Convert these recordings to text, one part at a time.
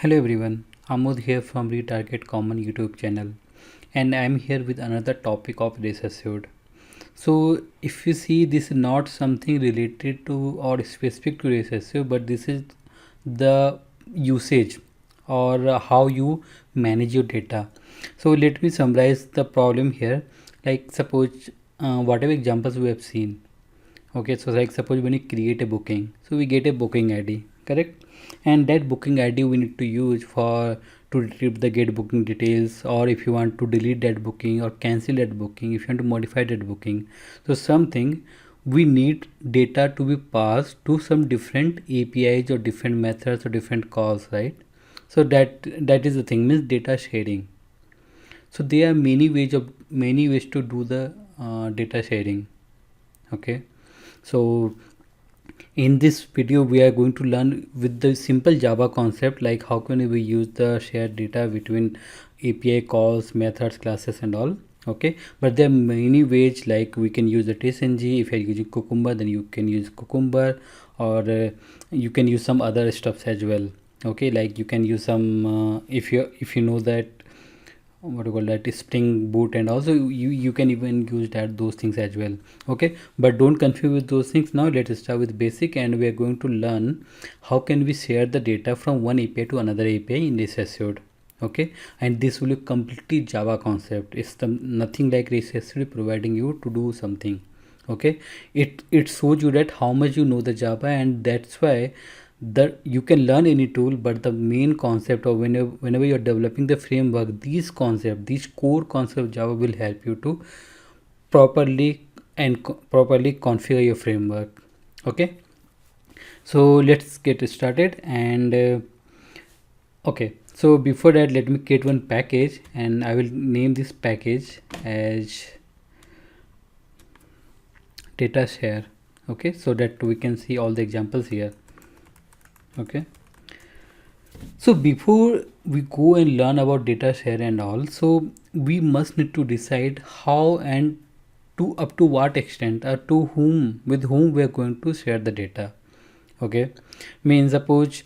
Hello everyone, Amod here from Retarget Common YouTube channel, and I'm here with another topic of this episode. So if you see, this is not something related to or specific to this episode, but this is the usage or how you manage your data. So let me summarize the problem here. Like suppose whatever examples we have seen. Okay, so like suppose when you create a booking, so we get a booking ID, correct? And that booking ID we need to use for to retrieve the get booking details, or if you want to delete that booking or cancel that booking, if you want to modify that booking. So something we need data to be passed to some different APIs or different methods or different calls, right? So that is the thing, means data sharing. So there are many ways to do the data sharing. Okay, so in this video we are going to learn with the simple Java concept, like how can we use the shared data between API calls, methods, classes and all. Okay, but there are many ways, like we can use the tsng. If you're using Cucumber, then you can use Cucumber, or you can use some other stuffs as well. Okay, like you can use some if you know that what you call that spring boot, and also you can even use that those things as well. Okay, but don't confuse with those things. Now let's start with basic, and we are going to learn how can we share the data from one API to another API in this episode. Okay, and this will be completely Java concept. It's nothing like this episode providing you to do something. Okay, it shows you that how much you know the Java, and that's why that you can learn any tool, but the main concept, or whenever you're developing the framework, these core concepts of Java will help you to properly properly configure your framework. Okay, so let's get started. And okay, so before that, let me create one package, and I will name this package as data share. Okay, so that we can see all the examples here. Okay, so before we go and learn about data share and all, so we must need to decide how and to up to what extent, or to whom, with whom we are going to share the data. Okay, means suppose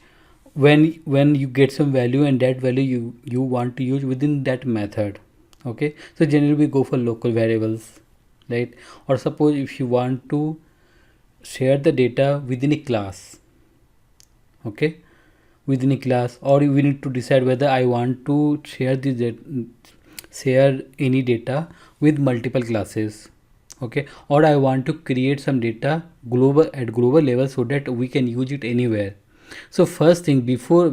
when you get some value, and that value you want to use within that method. Okay, so generally we go for local variables, right? Or suppose if you want to share the data within a class. Okay, within a class, or we need to decide whether I want to share any data with multiple classes. Okay, or I want to create some data global level, so that we can use it anywhere. So first thing, before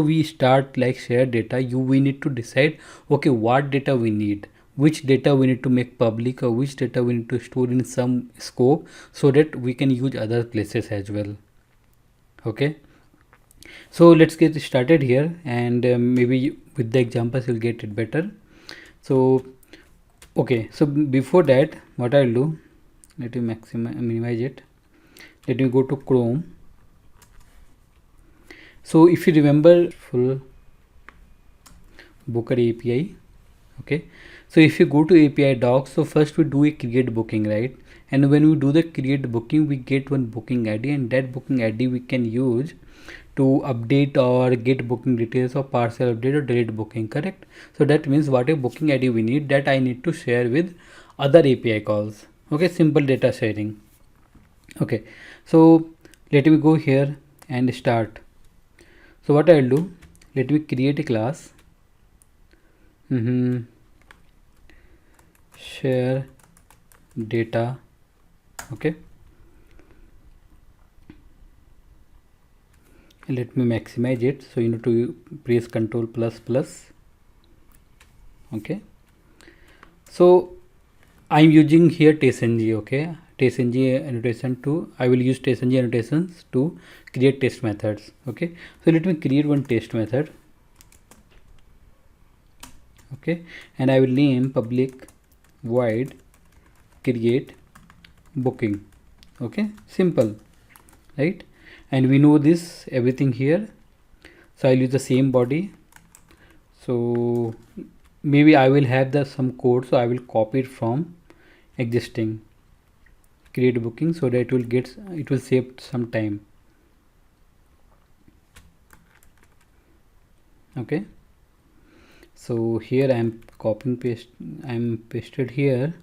we start like share data, we need to decide, okay, what data we need, which data we need to make public, or which data we need to store in some scope, so that we can use other places as well. Okay, so let's get started here, and maybe with the examples you'll get it better. So okay, so before that, what I'll do, let me minimize it. Let me go to Chrome. So if you remember full Booker API. Okay, so if you go to API docs, so first we do a create booking, right? And when we do the create booking, we get one booking ID, and that booking ID we can use to update or get booking details, or partial update or delete booking, correct? So that means whatever booking ID we need, that I need to share with other API calls. Okay, simple data sharing. Okay, so let me go here and start. So what I'll do, let me create a class. Share data. Okay, let me maximize it. So you need to press Control plus plus. Okay, so I'm using here tsng. Okay, tsng annotation to, I will use tsng annotations to create test methods. Okay, so let me create one test method. Okay, and I will name public void create booking. Okay, simple, right? And we know this everything here, so I'll use the same body. So maybe I will have the some code, so I will copy it from existing create booking, so that it will save some time. Okay, so here I am copying paste, I am pasted here.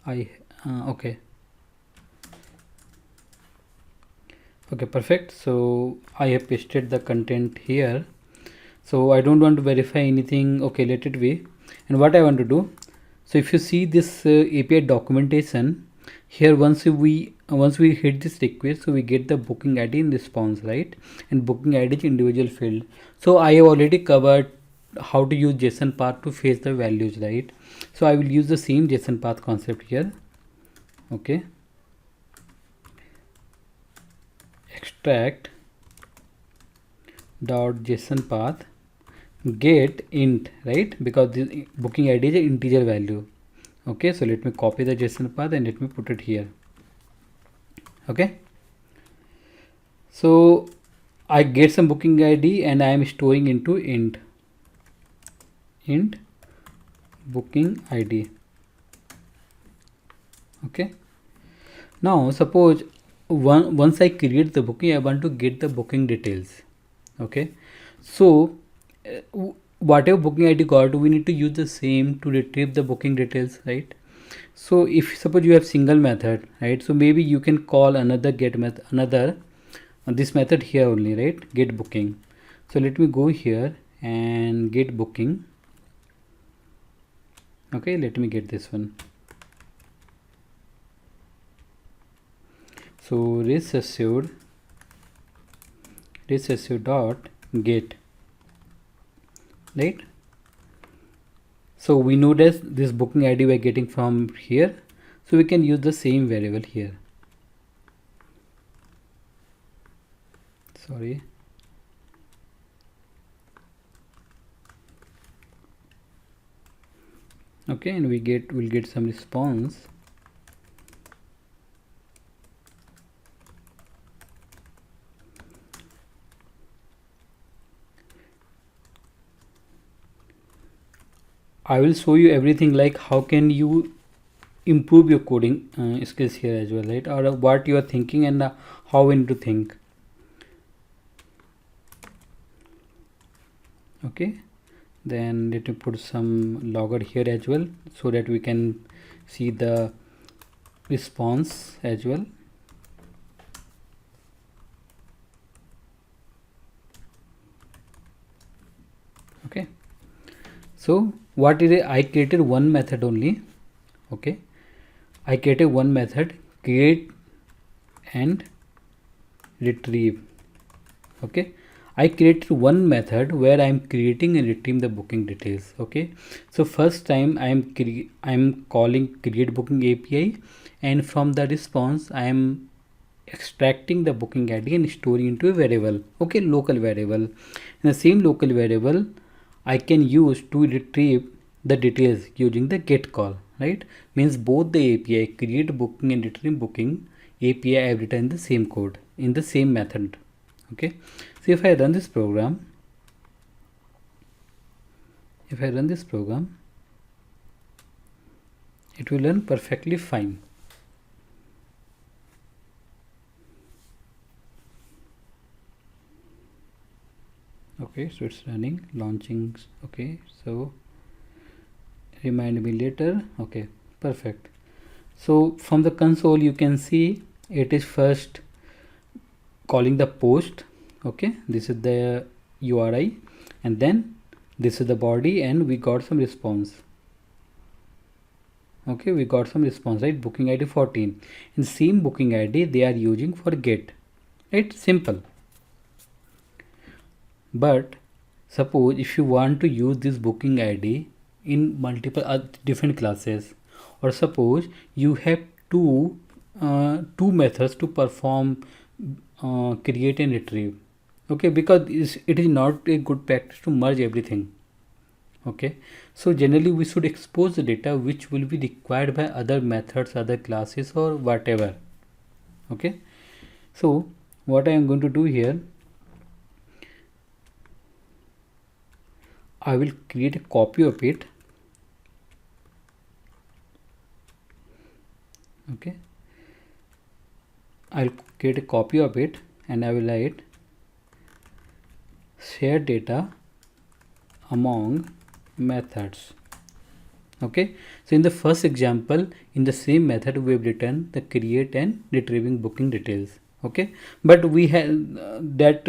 Okay, okay, perfect. So I have pasted the content here. So I don't want to verify anything. Okay, let it be. And what I want to do, so if you see this API documentation here, once we hit this request, so we get the booking ID in response, right? And booking ID is individual field. So I have already covered how to use JSON path to fetch the values, right? So I will use the same JSON path concept here. Okay, extract dot JSON path get int, right? Because the booking ID is an integer value. Okay, so let me copy the JSON path and let me put it here. Okay, so I get some booking ID and I am storing into int booking ID. Okay, now suppose once I create the booking, I want to get the booking details. Okay, so whatever booking ID got, we need to use the same to retrieve the booking details, right? So if suppose you have single method, right, so maybe you can call another get method, another this method here only, right? Get booking. So let me go here and get booking. Okay, let me get this one. So recessive dot get, right? So we know that this booking ID we are getting from here, so we can use the same variable here. Sorry, okay, and we'll get some response. I will show you everything, like how can you improve your coding skills here as well, right? Or what you are thinking and how we need to think. Okay, then let me put some logger here as well so that we can see the response as well. Okay, so what is it? I created one method only. Okay, I created one method, create and retrieve. Okay, I created one method where I am creating and retrieving the booking details. Okay, so first time I am calling create booking API, and from the response I am extracting the booking ID and storing into a variable. Okay, local variable. In the same local variable, I can use to retrieve the details using the get call. Right, means both the API create booking and retrieve booking API I have written the same code in the same method. Okay, so if I run this program, it will run perfectly fine. Okay, so it's running, launching. Okay, so remind me later. Okay, perfect. So from the console you can see it is first calling the post. Okay, this is the URI, and then this is the body, and we got some response. Okay, we got some response, right? Booking ID 14, and same booking ID they are using for get, right? Simple. But suppose if you want to use this booking ID in multiple different classes, or suppose you have two methods to perform create and retrieve. Okay, because it is not a good practice to merge everything. Okay, so generally we should expose the data which will be required by other methods, other classes, or whatever. Okay, so what I am going to do here, I will create a copy of it. Okay, I'll create a copy of it and I will write share data among methods. Okay, so in the first example, in the same method we have written the create and retrieving booking details. Okay, but we have that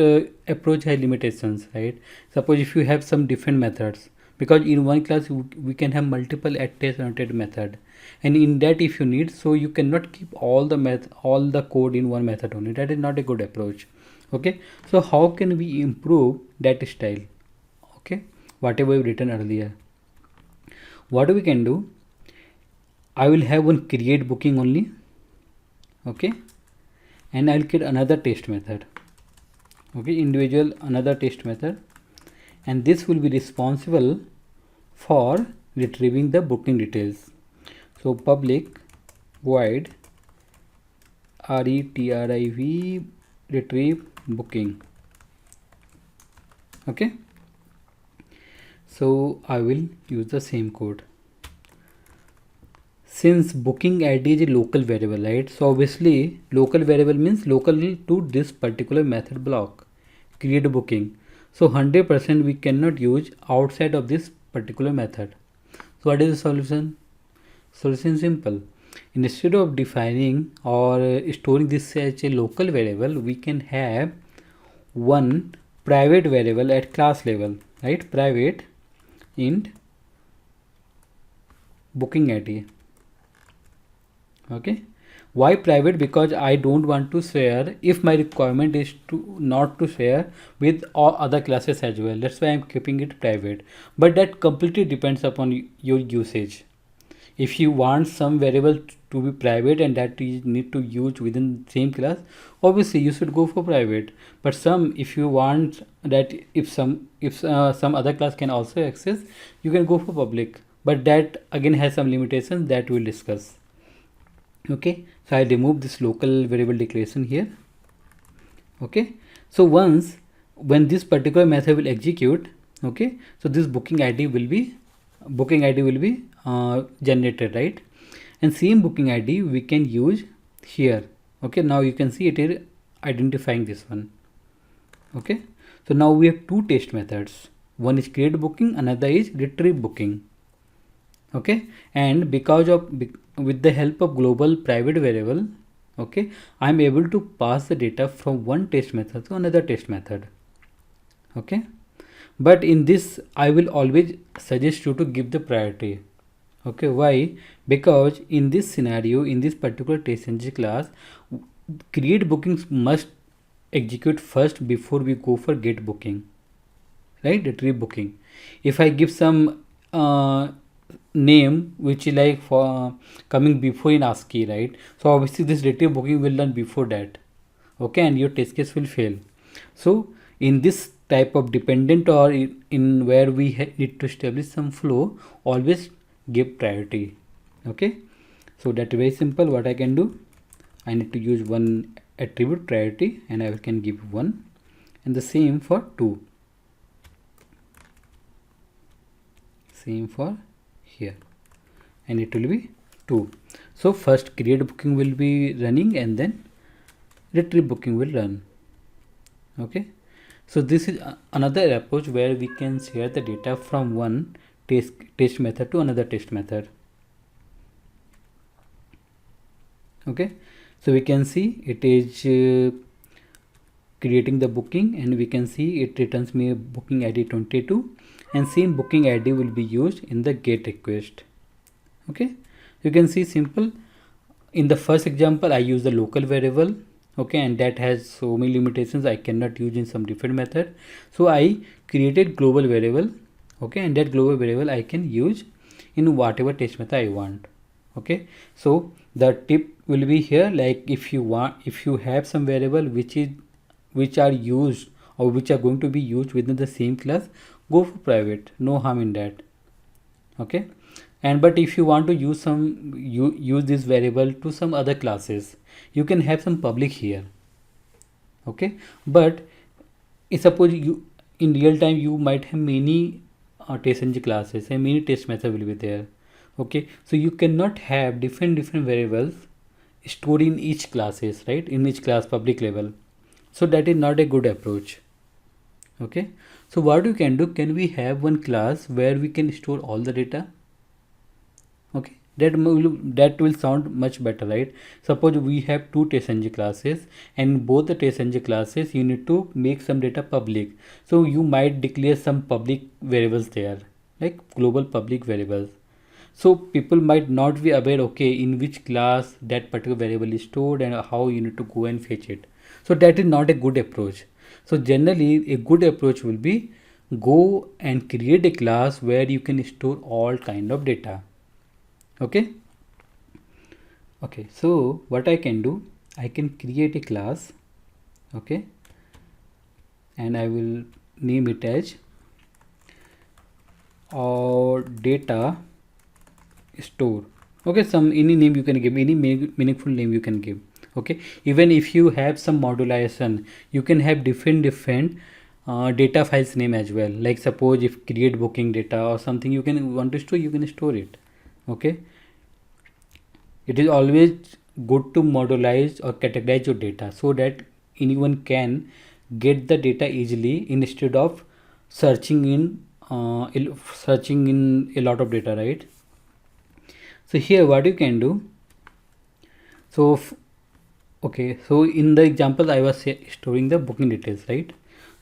approach has limitations, right? Suppose if you have some different methods, because in one class we can have multiple attached annotated method, and in that if you need, so you cannot keep all the code in one method only. That is not a good approach. Okay, so how can we improve that style? Okay, whatever we've written earlier, what we can do, I will have one create booking only. Okay, and I'll create another test method. Okay, individual another test method, and this will be responsible for retrieving the booking details. So public void retrieve retrieve booking. Okay, so I will use the same code. Since booking ID is a local variable, right? So obviously local variable means local to this particular method block, create booking. So 100% we cannot use outside of this particular method. So what is the solution? Solution simple. Instead of defining or storing this as a local variable, we can have one private variable at class level, right? Private int booking ID. Okay, why private? Because I don't want to share, if my requirement is to not to share with all other classes as well, that's why I'm keeping it private. But that completely depends upon your usage. If you want some variable to be private and that you need to use within same class, obviously you should go for private. But some, if you want that if some other class can also access, you can go for public, but that again has some limitations that we'll discuss. Okay, so I remove this local variable declaration here. Okay, so once when this particular method will execute, okay, so this booking ID will be generated, right? And same booking ID we can use here. Okay, now you can see it is identifying this one. Okay, so now we have two test methods. One is create booking, another is retrieve booking. Okay, and because of with the help of global private variable, okay, I'm able to pass the data from one test method to another test method. Okay, but in this I will always suggest you to give the priority. Okay, why? Because in this scenario, in this particular TestNG class, create bookings must execute first before we go for get booking, right? Retrieve booking. If I give some name which is like for coming before in ASCII, right? So obviously this retrieve booking will run before that. Okay, and your test case will fail. So in this type of dependent or in where we need to establish some flow, always give priority. Okay, so that is very simple. What I can do, I need to use one attribute priority and I can give 1, and the same for 2, same for here, and it will be 2. So first create booking will be running and then retrieve booking will run. Okay, so this is another approach where we can share the data from one test method to another test method. Okay, so we can see it is creating the booking, and we can see it returns me a booking ID 22, and same booking ID will be used in the get request. Okay, you can see simple. In the first example I use the local variable, okay, and that has so many limitations I cannot use in some different method. So I created global variable, okay, and that global variable I can use in whatever test method I want. Okay, so the tip will be here, like if you have some variable which are used or which are going to be used within the same class, go for private, no harm in that. Okay, and but if you want to use use this variable to some other classes, you can have some public here. Okay, but suppose you in real time you might have many TestNG classes and many test method will be there. Okay, so you cannot have different variables stored in each classes, right, in each class public level. So that is not a good approach. Okay, So what you can do, can we have one class where we can store all the data? Okay, that will sound much better, right? Suppose we have two TestNG classes, and both the TestNG classes you need to make some data public. So you might declare some public variables there, like global public variables. So people might not be aware, okay, in which class that particular variable is stored and how you need to go and fetch it. So that is not a good approach. So generally a good approach will be go and create a class where you can store all kind of data. Okay. Okay, so what I can do, I can create a class. Okay, and I will name it as or data store. Okay, some any name you can give, any meaningful name you can give. Okay, even if you have some modularization, you can have different data files name as well. Like suppose if create booking data or something you can want to store, you can store it. Okay, it is always good to modularize or categorize your data so that anyone can get the data easily instead of searching in a lot of data, right? So here what you can do, so okay, so in the example I was storing the booking details, right?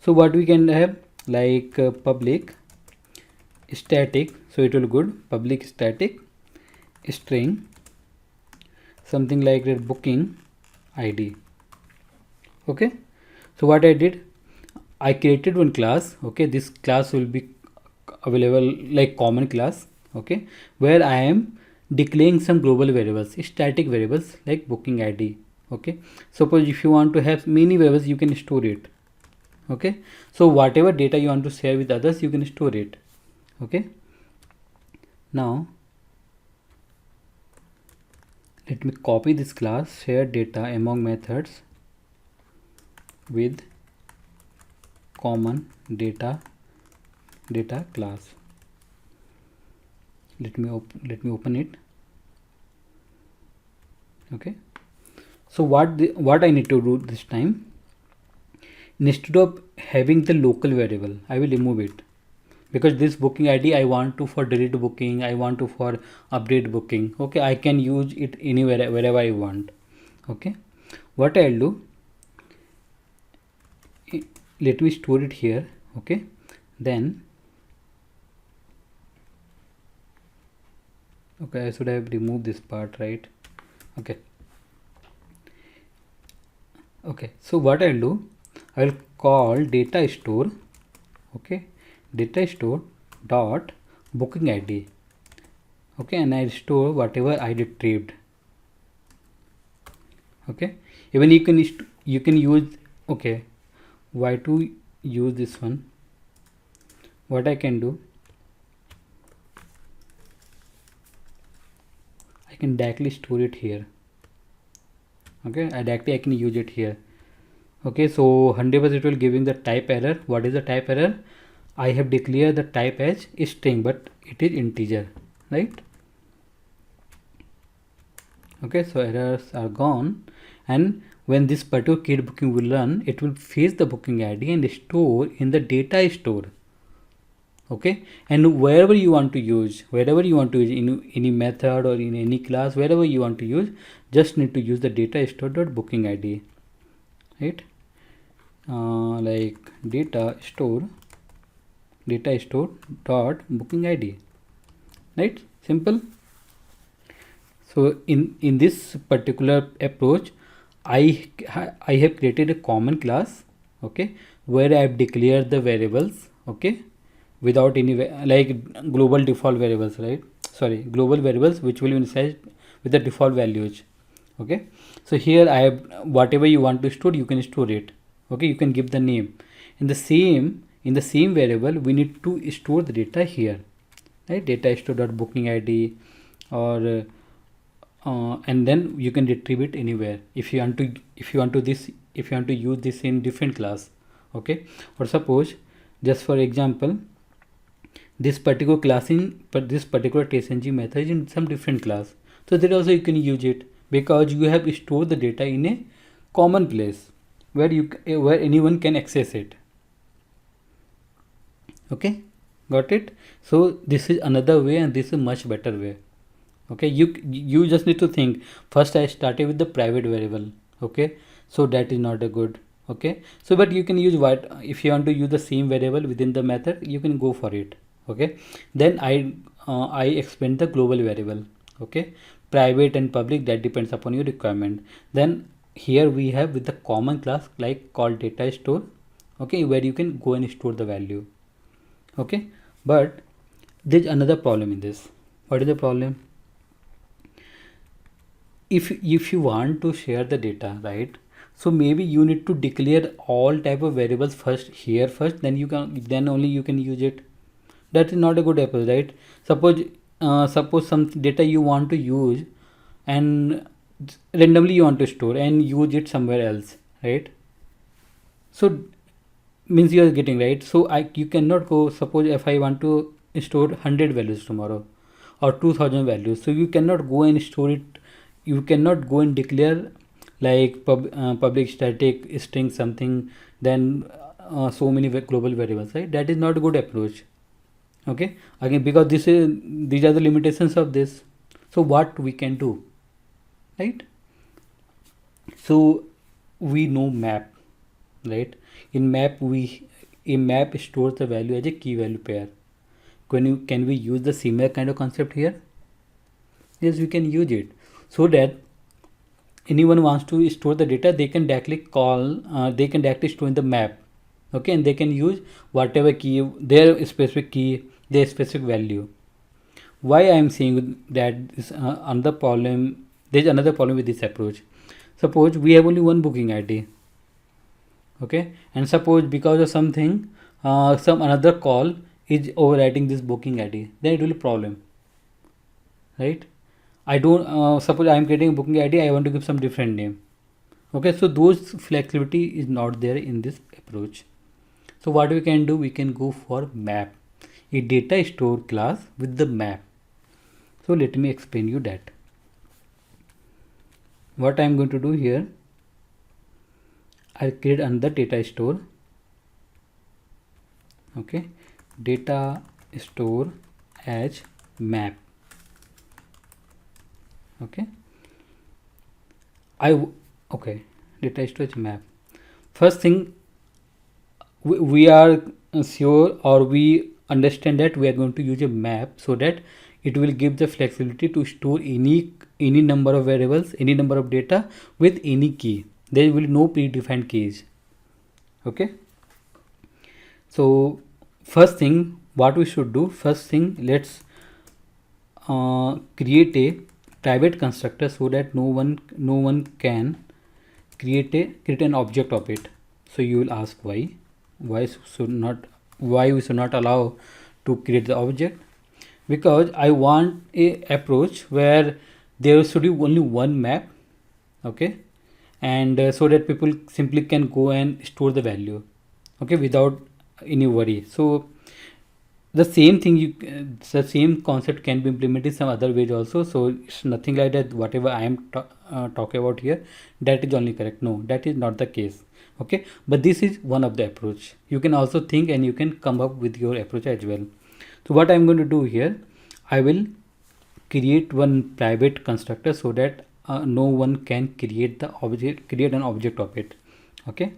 So what we can have, like public static, so it will good public static string something like that booking id. Okay, so what I did, I created one class. Okay, this class will be available like common class. Okay, where I am declaring some global variables, static variables like booking id. Okay, suppose if you want to have many variables, you can store it. Okay, so whatever data you want to share with others, you can store it. Okay, now let me copy this class share data among methods with common data class. Let me open it. Okay, so what I need to do this time, instead of having the local variable, I will remove it, because this booking id I want to for delete booking, I want to for update booking. Okay, I can use it anywhere wherever I want. Okay, what I'll do, let me store it here. Okay, then okay, I should have removed this part, right? Okay, okay, so what I'll do, I will call data store. Okay, data store dot booking id. Okay, and I'll store whatever I retrieved. Okay, even you can use, okay, why to use this one, what I can do, I can directly store it here. Okay, I can use it here. Okay, so 100% it will giving the type error. What is the type error? I have declared the type as string, but it is integer, right? Okay, so errors are gone, and when this particular kid booking will run, it will fetch the booking id and store in the data store. Okay, and wherever you want to use, in any method or in any class, wherever you want to use, just need to use the data store dot booking id, right? Like data store dot booking id, right? Simple. So in this particular approach, I have created a common class. Okay, where I have declared the variables. Okay, without any like global default variables, right? Sorry, global variables which will be initialized with the default values. Okay, so here I have whatever you want to store, you can store it. Okay, you can give the name. In the same variable, we need to store the data here, right? Data store dot booking id, or and then you can retrieve it anywhere if you want to use this in different class. Okay, or suppose, just for example, this particular class this particular TestNG method is in some different class, so there also you can use it, because you have stored the data in a common place where anyone can access it. Okay, got it. So this is another way, and this is much better way. Okay, you just need to think. First I started with the private variable. Okay, so that is not a good. Okay, so but you can use what, if you want to use the same variable within the method, you can go for it. Okay, then I explain the global variable. Okay, private and public, that depends upon your requirement. Then here we have with the common class like called data store. Okay, where you can go and store the value. Okay, but there's another problem in this. What is the problem? If you want to share the data, right, so maybe you need to declare all type of variables first here first, then you can, then only you can use it. That is not a good approach, right? Suppose some data you want to use, and randomly you want to store and use it somewhere else, right? So means you are getting, right. So you cannot go, suppose if I want to store 100 values tomorrow, or 2000 values, so you cannot go and store it. You cannot go and declare like public static string something, then so many global variables, right? That is not a good approach. Okay, again, because these are the limitations of this. So what we can do, right? So we know map, right? In map we, a map stores the value as a key value pair. Can we use the similar kind of concept here? Yes, we can use it, so that anyone wants to store the data, they can directly they can directly store in the map. Okay, and they can use whatever key, their specific key, their specific value. Why I am saying that is another problem. There is another problem with this approach. Suppose we have only one booking ID. Okay, and suppose because of something, some another call is overwriting this booking ID, then it will be problem, right? I don't suppose I am creating a booking ID, I want to give some different name. Okay, so those flexibility is not there in this approach. So what we can do, we can go for map, a data store class with the map. So let me explain you that. What I am going to do here, I'll create another data store. Okay, data store as map. Okay, okay, data store as map. First thing, we are sure, or we understand that we are going to use a map, so that it will give the flexibility to store any number of variables, any number of data with any key. There will be no predefined keys. Okay, so first thing what we should do, first thing, let's create a private constructor, so that no one can create an object of it. So you will ask why we should not allow to create the object? Because I want a approach where there should be only one map. Okay, and so that people simply can go and store the value, okay, without any worry. So the same thing, the same concept can be implemented some other ways also. So it's nothing like that whatever I am talking about here, that is only correct. No, that is not the case. Okay, but this is one of the approach. You can also think and you can come up with your approach as well. So what I'm going to do here, I will create one private constructor, so that no one can create an object of it. Okay,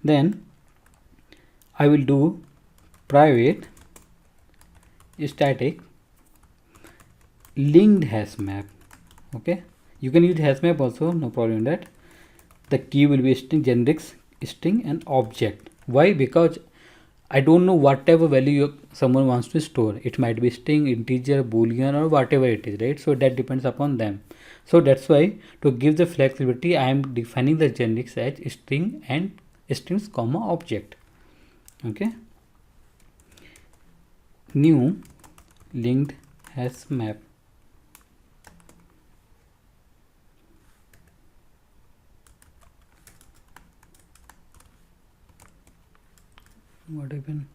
then I will do private static linked hash map. Okay, you can use hash map also, no problem in that. The key will be string, generic string and object. Why? Because I don't know whatever value someone wants to store. It might be string, integer, boolean, or whatever it is, right? So that depends upon them. So that's why, to give the flexibility, I am defining the generics as string and strings comma object. Okay, new linked hash map. What happened?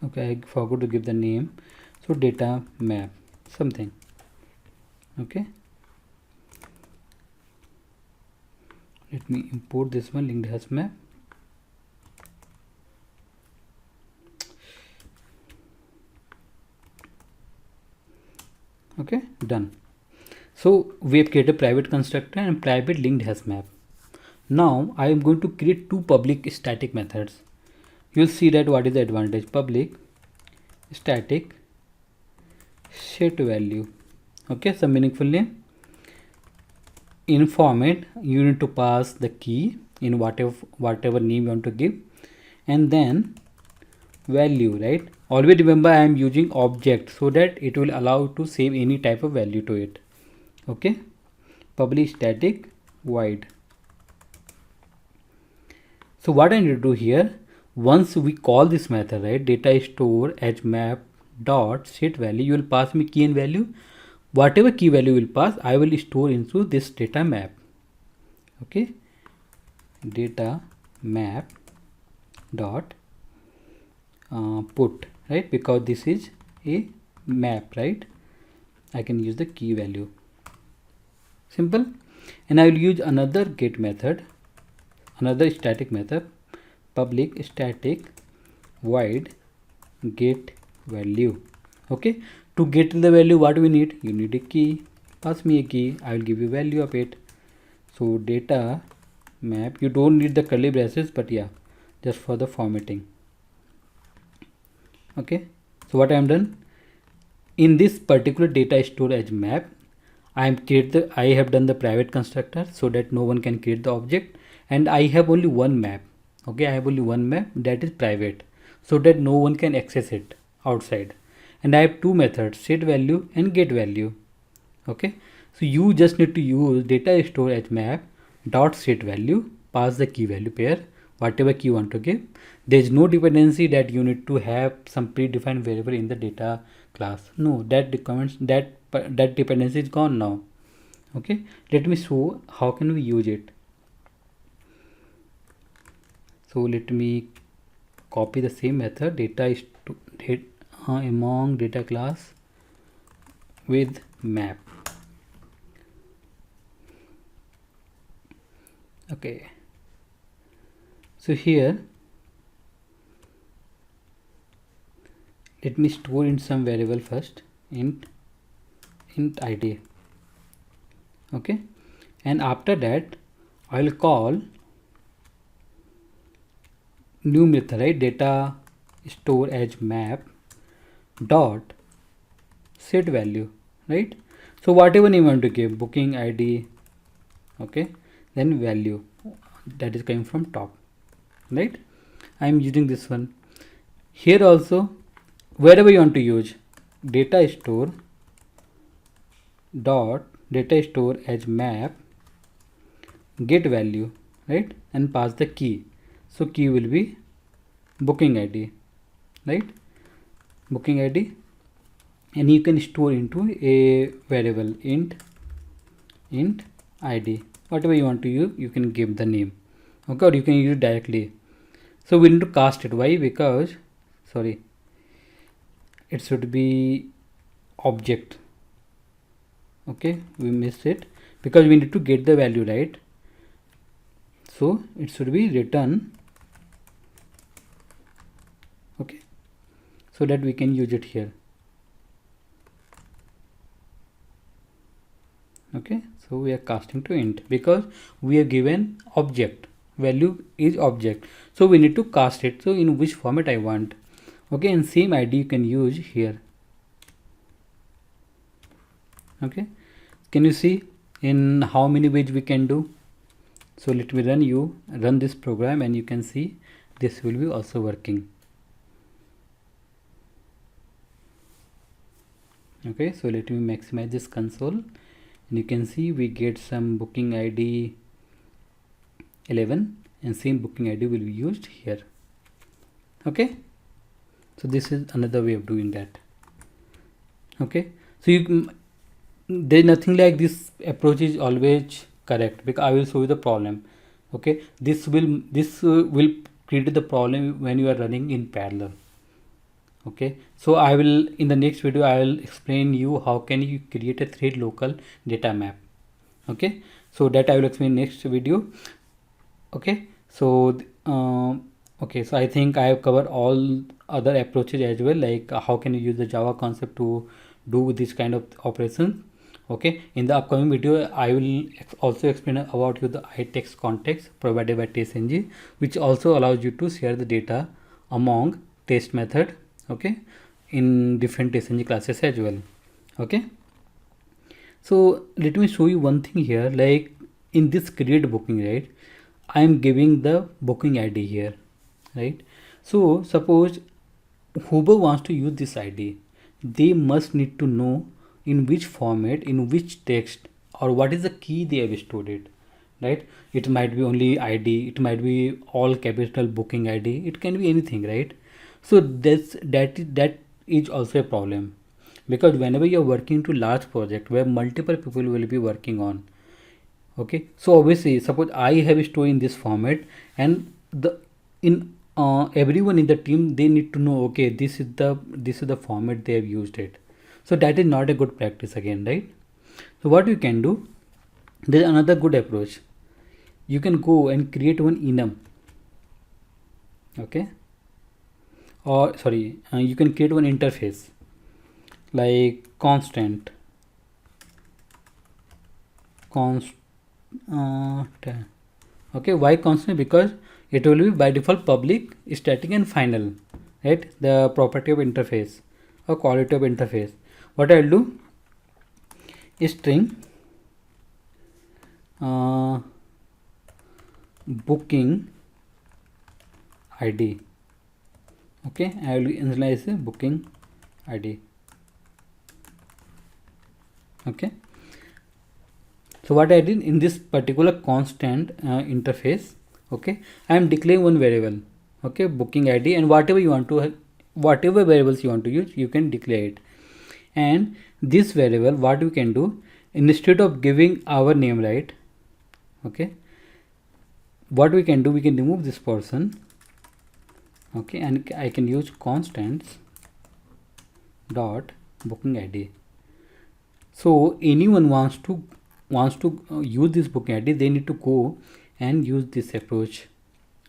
Okay, I forgot to give the name. So data map something. Okay, let me import this one, linked hash map. Okay, done. So we have created a private constructor and private linked hash map. Now I am going to create two public static methods. You'll see that what is the advantage. Public static set value. Okay, some meaningful name. In format, you need to pass the key in whatever name you want to give, and then value, right? Always remember I am using object so that it will allow to save any type of value to it. Okay, public static void. So what I need to do here, once we call this method, right, data store edge map dot set value, you will pass me key and value. Whatever key value will pass, I will store into this data map. Okay, data map dot put, right, because this is a map, right? I can use the key value. Simple. And I will use another get method, another static method, public static void get value. Okay, to get the value, what we need? You need a key. Pass me a key, I will give you value of it. So data map, you don't need the curly braces, but yeah, just for the formatting. Okay, so what I am done in this particular data storage map, I have done the private constructor so that no one can create the object, and I have only one map. Okay, I have only one map that is private so that no one can access it outside, and I have two methods, set value and get value. Okay, so you just need to use data storage map dot set value, pass the key value pair, whatever key you want to give. There is no dependency that you need to have some predefined variable in the data class. No, that dependency is gone now. Okay, let me show how can we use it. So let me copy the same method, among data class with map. Okay, so here let me store in some variable first, int id. Okay, and after that I will call new method, right, data store edge map dot set value, right? So whatever name you want to give, booking id, okay, then value that is coming from top, right? I am using this one. Here also, wherever you want to use, data store edge map get value, right, and pass the key. So key will be booking id, right, booking id, and you can store into a variable int id, whatever you want to use, you can give the name. Okay, or you can use it directly. So we need to cast it. Why? Because it should be object. Okay, we missed it because we need to get the value, right? So it should be return. Okay, so that we can use it here. Okay, so we are casting to int because we are given object, value is object, so we need to cast it. So in which format I want. Okay, and same id you can use here. Okay, can you see in how many ways we can do? So let me run this program, and you can see this will be also working. Okay, so let me maximize this console, and you can see we get some booking id 11, and same booking id will be used here. Okay, so this is another way of doing that. Okay, so there's nothing like this approach is always correct, because I will show you the problem. Okay, this will create the problem when you are running in parallel. Okay, so I will, in the next video I will explain you how can you create a thread local data map. Okay, so that I will explain next video. Okay, so okay, so I think I have covered all other approaches as well, like how can you use the Java concept to do this kind of operations. Okay, in the upcoming video I will also explain about you the itext context provided by TestNG, which also allows you to share the data among test method, okay, in different TestNG classes as well. Okay, so let me show you one thing here. Like in this create booking, right, I am giving the booking ID here, right? So suppose whoever wants to use this ID, they must need to know in which format, in which text, or what is the key they have stored it, right? It might be only ID, it might be all capital booking ID, it can be anything, right? So that is also a problem, because whenever you're working to large project where multiple people will be working on, okay, so obviously suppose I have a story in this format, and the in everyone in the team, they need to know, okay, this is the format they have used it. So that is not a good practice again, right? So what you can do, there is another good approach. You can go and create one enum, okay, or sorry, you can create one interface like constant const okay. Why constant? Because it will be by default public, static and final, right? The property of interface or quality of interface. What I'll do is string booking ID, okay. I will initialize a booking ID, okay. So what I did in this particular constant interface, okay, I am declaring one variable, okay, booking ID, and whatever you want to, whatever variables you want to use, you can declare it. And this variable, what we can do, instead of giving our name, right, okay, what we can do, we can remove this person, okay, and I can use constants dot booking ID. So anyone wants to use this booking ID, they need to go and use this approach,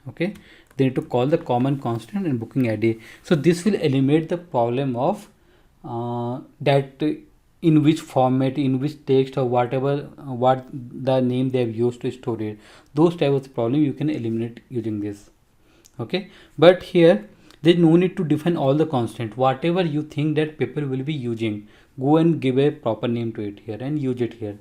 okay. They need to call the common constant and booking ID. So this will eliminate the problem of that in which format, in which text, or whatever, what the name they have used to store it. Those types of problem you can eliminate using this, okay. But here there's no need to define all the constant. Whatever you think that people will be using, go and give a proper name to it here and use it here,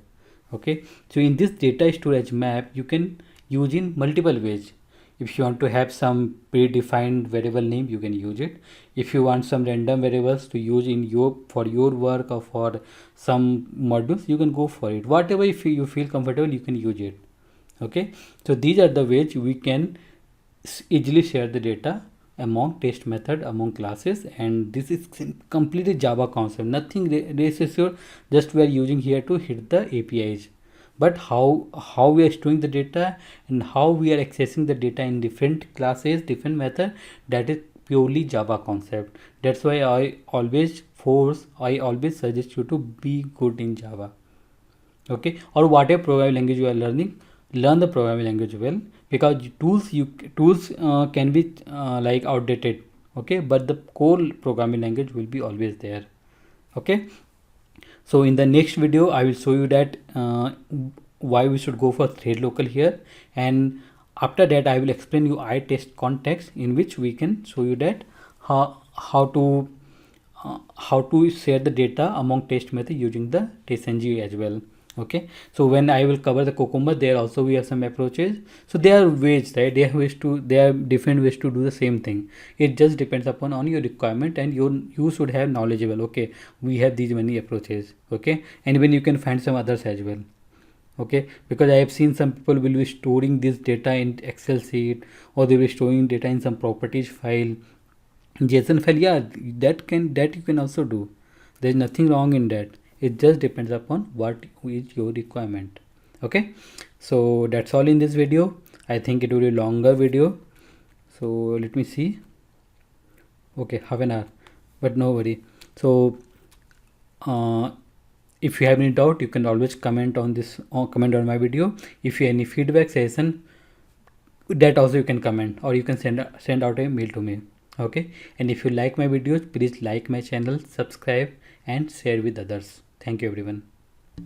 okay. So in this data storage map, you can use in multiple ways. If you want to have some predefined variable name, you can use it. If you want some random variables to use in your, for your work or for some modules, you can go for it. Whatever you feel comfortable, you can use it, okay. So these are the ways we can easily share the data among test method, among classes. And this is completely Java concept, nothing race assured, just we are using here to hit the APIs. But how we are storing the data and how we are accessing the data in different classes, different method, that is purely Java concept. That's why I always suggest you to be good in Java, okay. Or whatever programming language you are learning, learn the programming language well, because tools can be like outdated, okay, but the core programming language will be always there, okay. So in the next video I will show you that why we should go for thread local here, and after that I will explain you test context, in which we can show you that how to share the data among test method using the TestNG as well, okay. So when I will cover the Cucumber, there also we have some approaches. So there are ways, right, there are different ways to do the same thing. It just depends upon on your requirement, and you should have knowledgeable, okay, we have these many approaches, okay. And even you can find some others as well, okay, because I have seen some people will be storing this data in Excel sheet, or they will be storing data in some properties file, JSON file. Yeah, that you can also do. There's nothing wrong in that. It just depends upon what is your requirement, okay. So that's all in this video. I think it will be a longer video, so let me see. Okay, half an hour, but no worry. So if you have any doubt, you can always comment on this, or comment on my video. If you have any feedback session, that also you can comment, or you can send out a mail to me, Okay, and if you like my videos, please like my channel, subscribe and share with others. Thank you everyone.